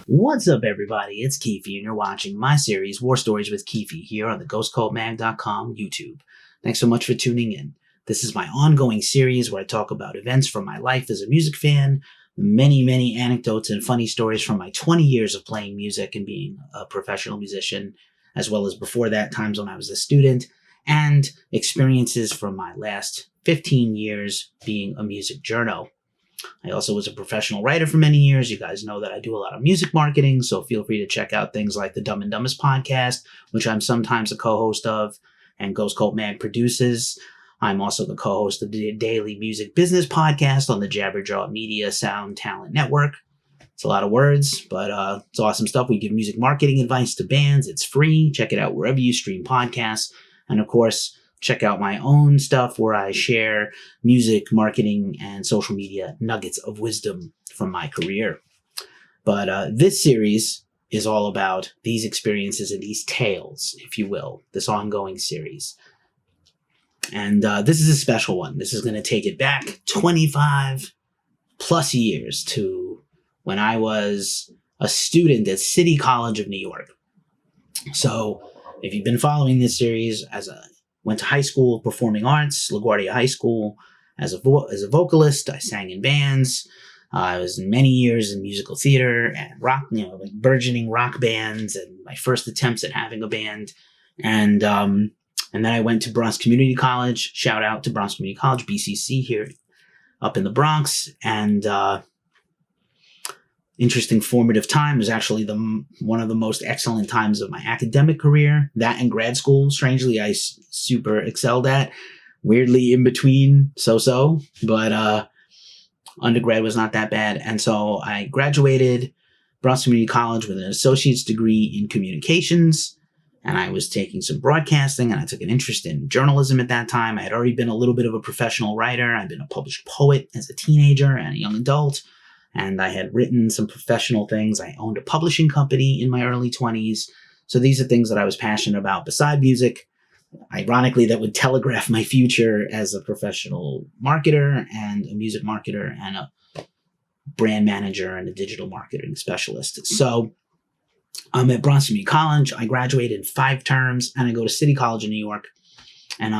What's up, everybody? It's Keefy, and you're watching my series, War Stories with Keefy, here on the GhostCultMag.com YouTube. Thanks so much for tuning in. This is my ongoing series where I talk about events from my life as a music fan, many anecdotes and funny stories from my 20 years of playing music and being a professional musician, as well as before that, times when I was a student, and experiences from my last 15 years being a music journo. I also was a professional writer for many years. You guys know that I do a lot of music marketing, so feel free to check out things like the Dumb and Dumbest podcast, which I'm sometimes a co-host of, and Ghost Cult Mag produces. I'm also the co-host of the Daily Music Business podcast on the Jabberjaw Media Sound Talent Network. It's a lot of words, but it's awesome stuff. We give music marketing advice to bands. It's free. Check it out wherever you stream podcasts. And of course, check out my own stuff where I share music, marketing, and social media nuggets of wisdom from my career. But this series is all about these experiences and these tales, if you will, this ongoing series. And this is a special one. This is going to take it back 25 plus years to when I was a student at City College of New York. So if you've been following this series, went to high school, performing arts, LaGuardia High School. As a vocalist, I sang in bands. I was in many years in musical theater and rock, like burgeoning rock bands, and my first attempts at having a band. And then I went to Bronx Community College. Shout out to Bronx Community College, BCC here up in the Bronx. And interesting formative time. It was actually one of the most excellent times of my academic career. That and grad school, strangely, I super excelled at. Weirdly in between, so-so. But undergrad was not that bad. And so I graduated Bronx Community College with an associate's degree in communications. And I was taking some broadcasting, and I took an interest in journalism at that time. I had already been a little bit of a professional writer. I'd been a published poet as a teenager and a young adult. And I had written some professional things. I owned a publishing company in my early 20s. So these are things that I was passionate about beside music. Ironically, that would telegraph my future as a professional marketer and a music marketer and a brand manager and a digital marketing specialist. So I'm at Bronx Community College. I graduated in 5 terms, and I go to City College in New York. And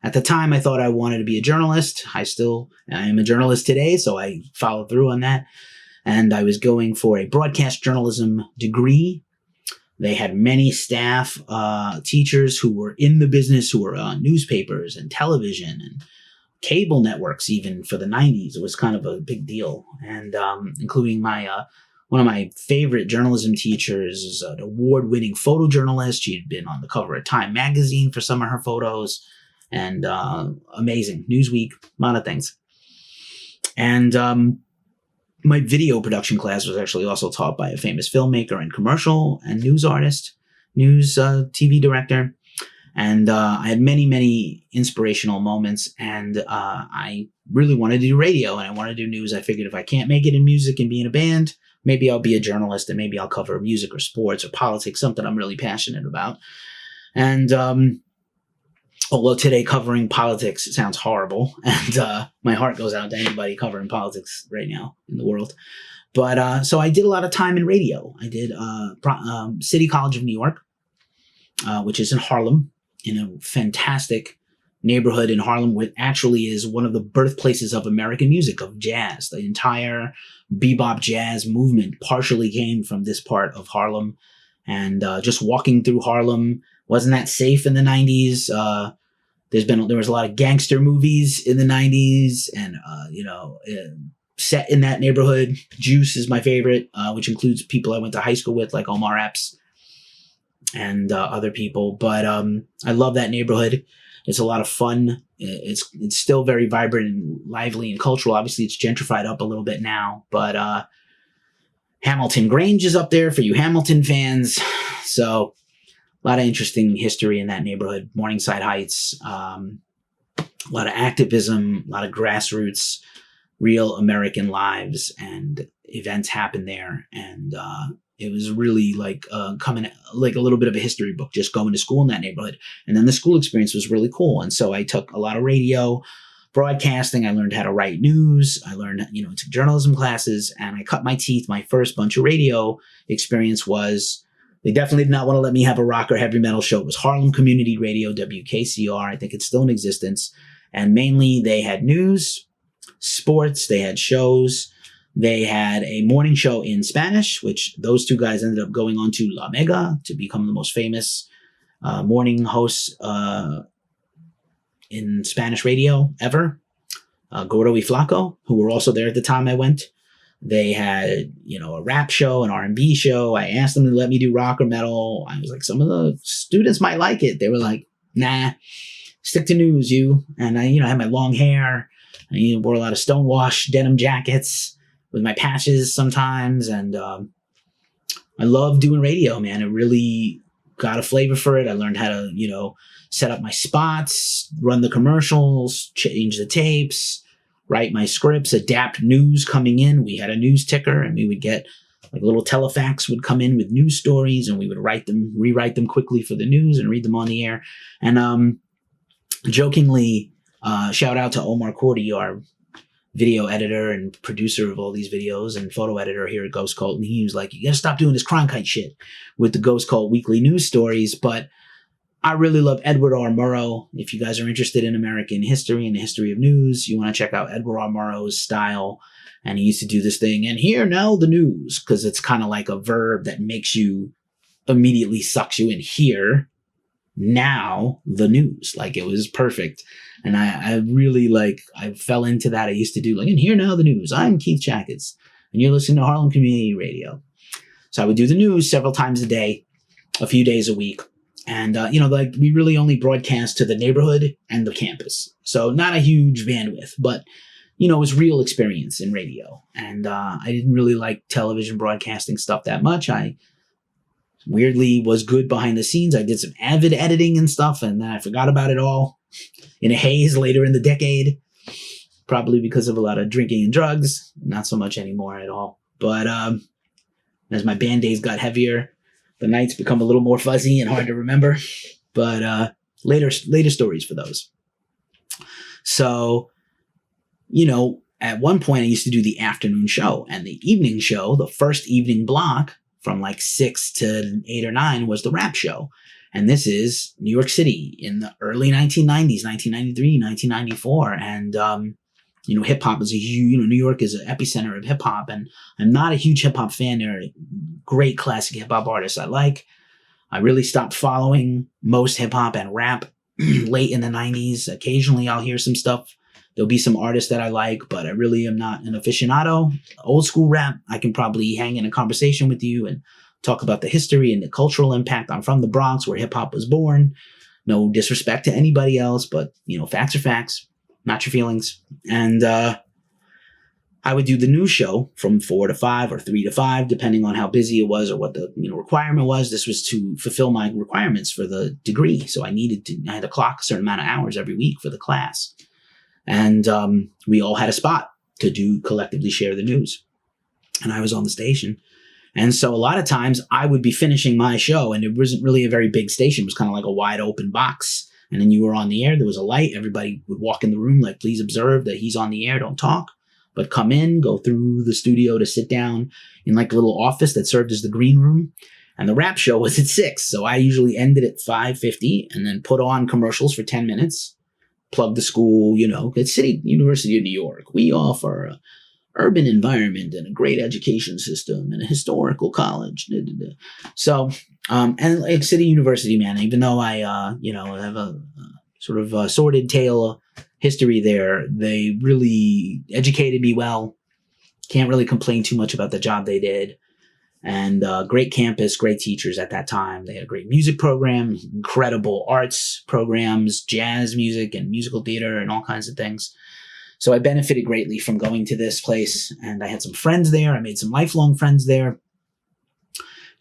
at the time, I thought I wanted to be a journalist. I am a journalist today, so I followed through on that. And I was going for a broadcast journalism degree. They had many staff, teachers who were in the business, who were on newspapers and television and cable networks, even for the 90s. It was kind of a big deal. And including one of my favorite journalism teachers is an award-winning photojournalist. She had been on the cover of Time magazine for some of her photos. And amazing. Newsweek, a lot of things. And my video production class was actually also taught by a famous filmmaker and commercial and news artist, TV director. And I had many inspirational moments. And I really wanted to do radio, and I wanted to do news. I figured if I can't make it in music and be in a band, maybe I'll be a journalist, and maybe I'll cover music or sports or politics, something I'm really passionate about. And although today covering politics sounds horrible, and my heart goes out to anybody covering politics right now in the world. But so I did a lot of time in radio. I did City College of New York, which is in Harlem, in a fantastic neighborhood in Harlem, which actually is one of the birthplaces of American music, of jazz. The entire bebop jazz movement partially came from this part of Harlem. And just walking through Harlem wasn't that safe in the 90s. There was a lot of gangster movies in the 90s, and set in that neighborhood. Juice is my favorite, which includes people I went to high school with, like Omar Epps and other people. But I love that neighborhood. It's a lot of fun. It's still very vibrant and lively and cultural. Obviously, it's gentrified up a little bit now, but Hamilton Grange is up there for you Hamilton fans. So a lot of interesting history in that neighborhood. Morningside Heights, a lot of activism, a lot of grassroots, real American lives and events happen there. And it was really like coming like a little bit of a history book, just going to school in that neighborhood. And then the school experience was really cool. And so I took a lot of radio, broadcasting. I learned how to write news. I learned, took journalism classes, and I cut my teeth. My first bunch of radio experience was, they definitely did not want to let me have a rock or heavy metal show. It was Harlem Community Radio, WKCR. I think it's still in existence. And mainly they had news, sports, they had shows. They had a morning show in Spanish, which those two guys ended up going on to La Mega to become the most famous morning hosts in Spanish radio ever. Gordo y Flaco, who were also there at the time I went. They had, a rap show, an R&B show. I asked them to let me do rock or metal. I was like, some of the students might like it. They were like, nah, stick to news, you. And I, had my long hair. I wore a lot of stonewash denim jackets with my patches sometimes. And I love doing radio, man. It really got a flavor for it. I learned how to, set up my spots, run the commercials, change the tapes, write my scripts, adapt news coming in. We had a news ticker, and we would get like little telefax would come in with news stories, and we would rewrite them quickly for the news and read them on the air. And jokingly, shout out to Omar Cordy, our video editor and producer of all these videos and photo editor here at Ghost Cult. And he was like, you gotta stop doing this Cronkite shit with the Ghost Cult weekly news stories. But I really love Edward R. Murrow. If you guys are interested in American history and the history of news, you want to check out Edward R. Murrow's style. And he used to do this thing, and here now the news, because it's kind of like a verb that makes you immediately sucks you in. Here now the news. Like, it was perfect. And I really I fell into that. I used to do and here now the news. I'm Keith Jackets, and you're listening to Harlem Community Radio. So I would do the news several times a day, a few days a week. And, we really only broadcast to the neighborhood and the campus. So not a huge bandwidth, but, it was real experience in radio. And I didn't really like television broadcasting stuff that much. I weirdly was good behind the scenes. I did some avid editing and stuff, and then I forgot about it all in a haze later in the decade, probably because of a lot of drinking and drugs. Not so much anymore at all. But as my band days got heavier, the nights become a little more fuzzy and hard to remember, but later stories for those. So, at one point I used to do the afternoon show, and the evening show, the first evening block from 6 to 8 or 9 was the rap show. And this is New York City in the early 1990s, 1993, 1994. And, hip hop is a huge, New York is an epicenter of hip hop, and I'm not a huge hip hop fan. There are great classic hip hop artists I like. I really stopped following most hip hop and rap late in the 90s. Occasionally I'll hear some stuff. There'll be some artists that I like, but I really am not an aficionado. Old school rap, I can probably hang in a conversation with you and talk about the history and the cultural impact. I'm from the Bronx, where hip hop was born. No disrespect to anybody else, but facts are facts. Not your feelings. And I would do the news show from 4 to 5 or 3 to 5, depending on how busy it was or what the requirement was. This was to fulfill my requirements for the degree. So I had to clock a certain amount of hours every week for the class. And we all had a spot to collectively share the news. And I was on the station. And so a lot of times I would be finishing my show, and it wasn't really a very big station. It was kind of like a wide open box. And then you were on the air. There was a light. Everybody would walk in the room please observe that he's on the air. Don't talk. But come in, go through the studio to sit down in a little office that served as the green room. And the rap show was at 6. So I usually ended at 5:50 and then put on commercials for 10 minutes. Plug the school, it's University of New York. We offer an urban environment and a great education system and a historical college. So, and City University, man, even though I, have a sort of sordid tale history there, they really educated me well. Can't really complain too much about the job they did. And great campus, great teachers at that time. They had a great music program, incredible arts programs, jazz music and musical theater and all kinds of things. So I benefited greatly from going to this place, and I had some friends there. I made some lifelong friends there,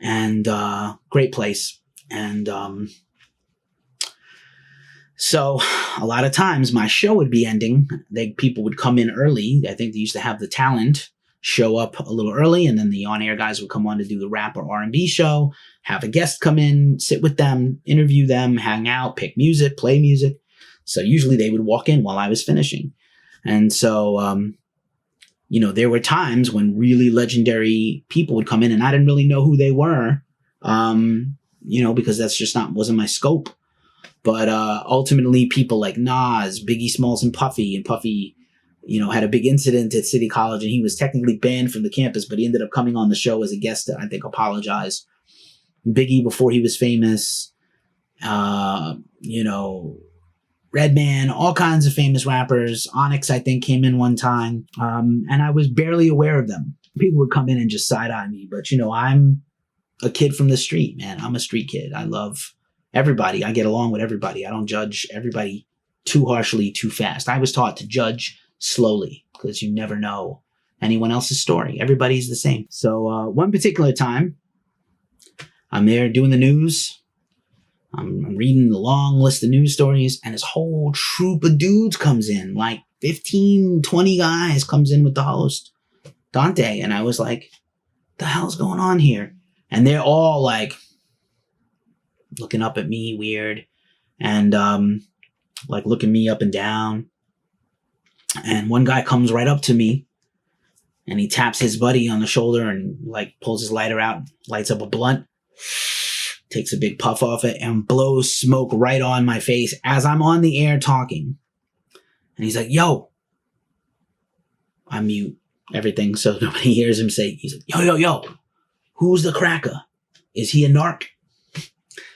and great place. And so a lot of times my show would be ending. People would come in early. I think they used to have the talent show up a little early, and then the on-air guys would come on to do the rap or R&B show, have a guest come in, sit with them, interview them, hang out, pick music, play music. So usually they would walk in while I was finishing. And so, there were times when really legendary people would come in and I didn't really know who they were, because that's just wasn't my scope. But ultimately, people like Nas, Biggie Smalls, and Puffy, had a big incident at City College, and he was technically banned from the campus, but he ended up coming on the show as a guest to, I think, apologize. Biggie, before he was famous, Redman, all kinds of famous rappers. Onyx, I think, came in one time, and I was barely aware of them. People would come in and just side-eye me, but, I'm a kid from the street, man. I'm a street kid. I love everybody. I get along with everybody. I don't judge everybody too harshly, too fast. I was taught to judge slowly because you never know anyone else's story. Everybody's the same. So one particular time, I'm there doing the news. I'm reading the long list of news stories, and this whole troop of dudes comes in, like 15, 20 guys comes in with the host, Dante. And I was like, the hell's going on here? And they're all like looking up at me weird and like looking me up and down. And one guy comes right up to me and he taps his buddy on the shoulder and like pulls his lighter out, lights up a blunt, takes a big puff off it and blows smoke right on my face as I'm on the air talking. And he's like, yo, I mute everything so nobody hears him say, he's like, yo, who's the cracker? Is he a narc?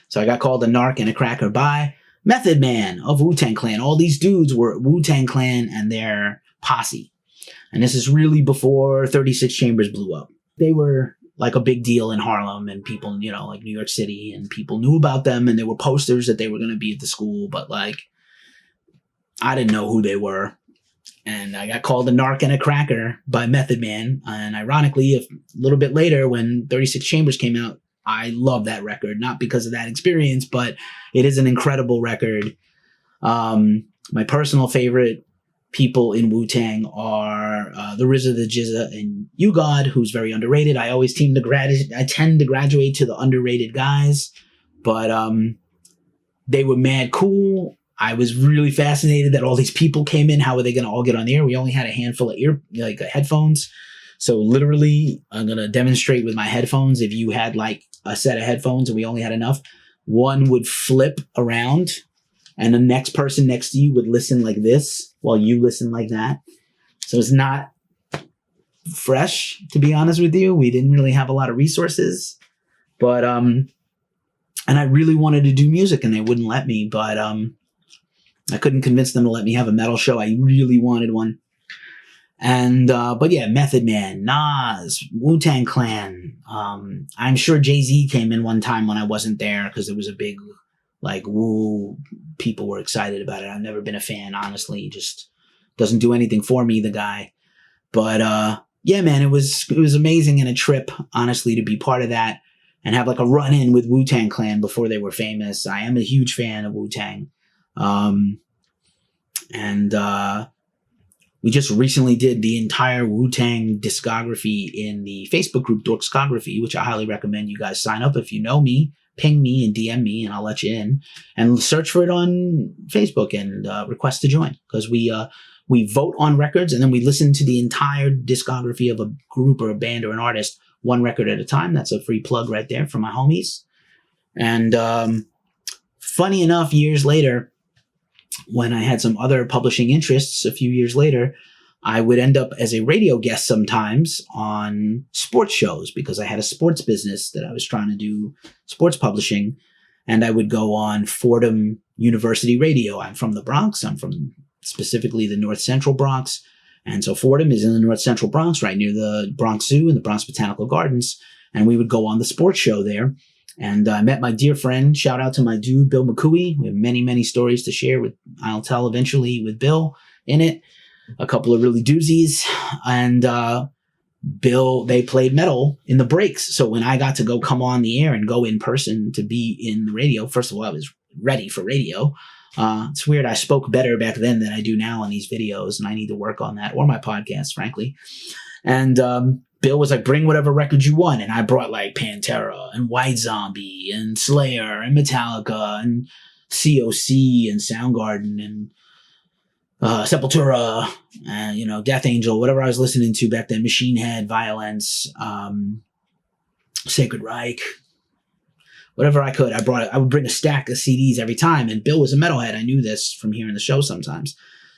So I got called a narc and a cracker by Method Man of Wu-Tang Clan. All these dudes were Wu-Tang Clan and their posse. And this is really before 36 Chambers blew up. They were like a big deal in Harlem, and people, like New York City, and people knew about them, and there were posters that they were going to be at the school, but like, I didn't know who they were. And I got called a narc and a cracker by Method Man. And ironically, a little bit later, when 36 Chambers came out, I love that record, not because of that experience, but it is an incredible record. My personal favorite people in Wu-Tang are the RZA, the Jizza, and You God, who's very underrated. I always tend to graduate to the underrated guys, but they were mad cool. I was really fascinated that all these people came in. How were they going to all get on the air? We only had a handful of headphones. So literally, I'm going to demonstrate with my headphones. If you had like a set of headphones and we only had enough, one would flip around and the next person next to you would listen like this while you listen like that. So it's not fresh, to be honest with you. We didn't really have a lot of resources, but, and I really wanted to do music and they wouldn't let me, but, I couldn't convince them to let me have a metal show. I really wanted one. And, but yeah, Method Man, Nas, Wu-Tang Clan. I'm sure Jay-Z came in one time when I wasn't there because it was a big, like, woo, people were excited about it. I've never been a fan, honestly. Just doesn't do anything for me, the guy. But, yeah, man, it was amazing and a trip, honestly, to be part of that and have like a run-in with Wu-Tang Clan before they were famous. I am a huge fan of Wu-Tang. We just recently did the entire Wu-Tang discography in the Facebook group Dorkscography, which I highly recommend you guys sign up. If you know me, ping me and DM me and I'll let you in, and search for it on Facebook and request to join, because we vote on records and then we listen to the entire discography of a group or a band or an artist, one record at a time. That's a free plug right there for my homies. And funny enough, years later, when I had some other publishing interests a few years later, I would end up as a radio guest sometimes on sports shows because I had a sports business that I was trying to do sports publishing. And I would go on Fordham University Radio. I'm from the Bronx. I'm from specifically the North Central Bronx. And so Fordham is in the North Central Bronx, right near the Bronx Zoo and the Bronx Botanical Gardens. And we would go on the sports show there. And I met my dear friend, shout out to my dude, Bill McCooey. We have many, many stories to share with, I'll tell eventually with Bill in it. A couple of really doozies. And Bill, they played metal in the breaks. So when I got to go come on the air and go in person to be in the radio, first of all, I was ready for radio. It's weird. I spoke better back then than I do now on these videos, and I need to work on that, or my podcast, frankly. And Bill was like, bring whatever record you want. And I brought like Pantera and White Zombie and Slayer and Metallica and COC and Soundgarden and Sepultura, Death Angel, whatever I was listening to back then, Machine Head, Violence, Sacred Reich, whatever I could. I would bring a stack of CDs every time. And Bill was a metalhead. I knew this from hearing the show sometimes.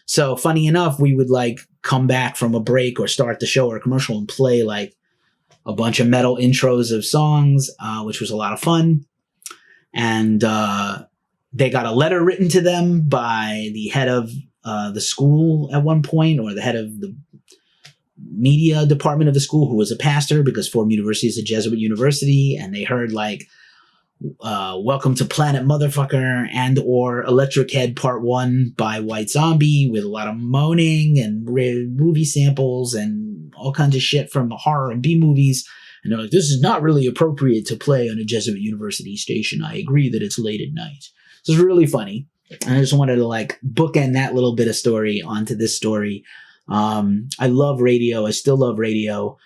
So funny enough, we would like come back from a break or start the show or a commercial and play like a bunch of metal intros of songs, which was a lot of fun. And they got a letter written to them by the head of the school at one point, or the head of the media department of the school, who was a pastor, because Fordham University is a Jesuit university. And they heard like, Welcome to Planet Motherfucker and or Electric Head Part 1 by White Zombie, with a lot of moaning and movie samples and all kinds of shit from horror and B movies. And they're like, this is not really appropriate to play on a Jesuit university station. I agree that it's late at night. So it's really funny. And I just wanted to like bookend that little bit of story onto this story. I love radio. I still love radio.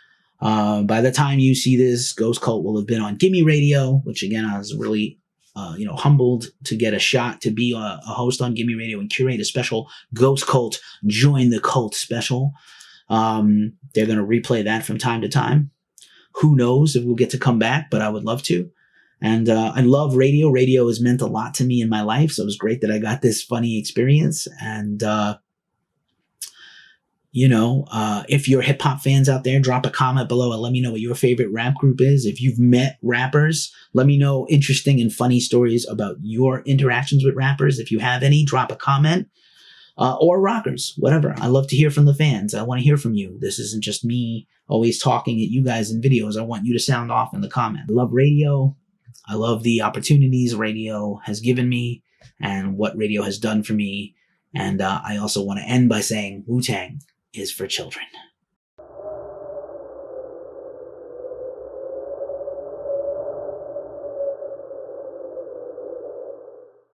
By the time you see this, Ghost Cult will have been on Gimme Radio, which again, I was really, humbled to get a shot to be a host on Gimme Radio and curate a special Ghost Cult Join the Cult special. They're going to replay that from time to time. Who knows if we'll get to come back, but I would love to. And I love radio. Radio has meant a lot to me in my life, so it was great that I got this funny experience. And if you're hip hop fans out there, drop a comment below and let me know what your favorite rap group is. If you've met rappers, let me know interesting and funny stories about your interactions with rappers. If you have any, drop a comment. Or rockers, whatever. I love to hear from the fans. I want to hear from you. This isn't just me always talking at you guys in videos. I want you to sound off in the comments. I love radio. I love the opportunities radio has given me and what radio has done for me. And I also want to end by saying Wu-Tang is for children.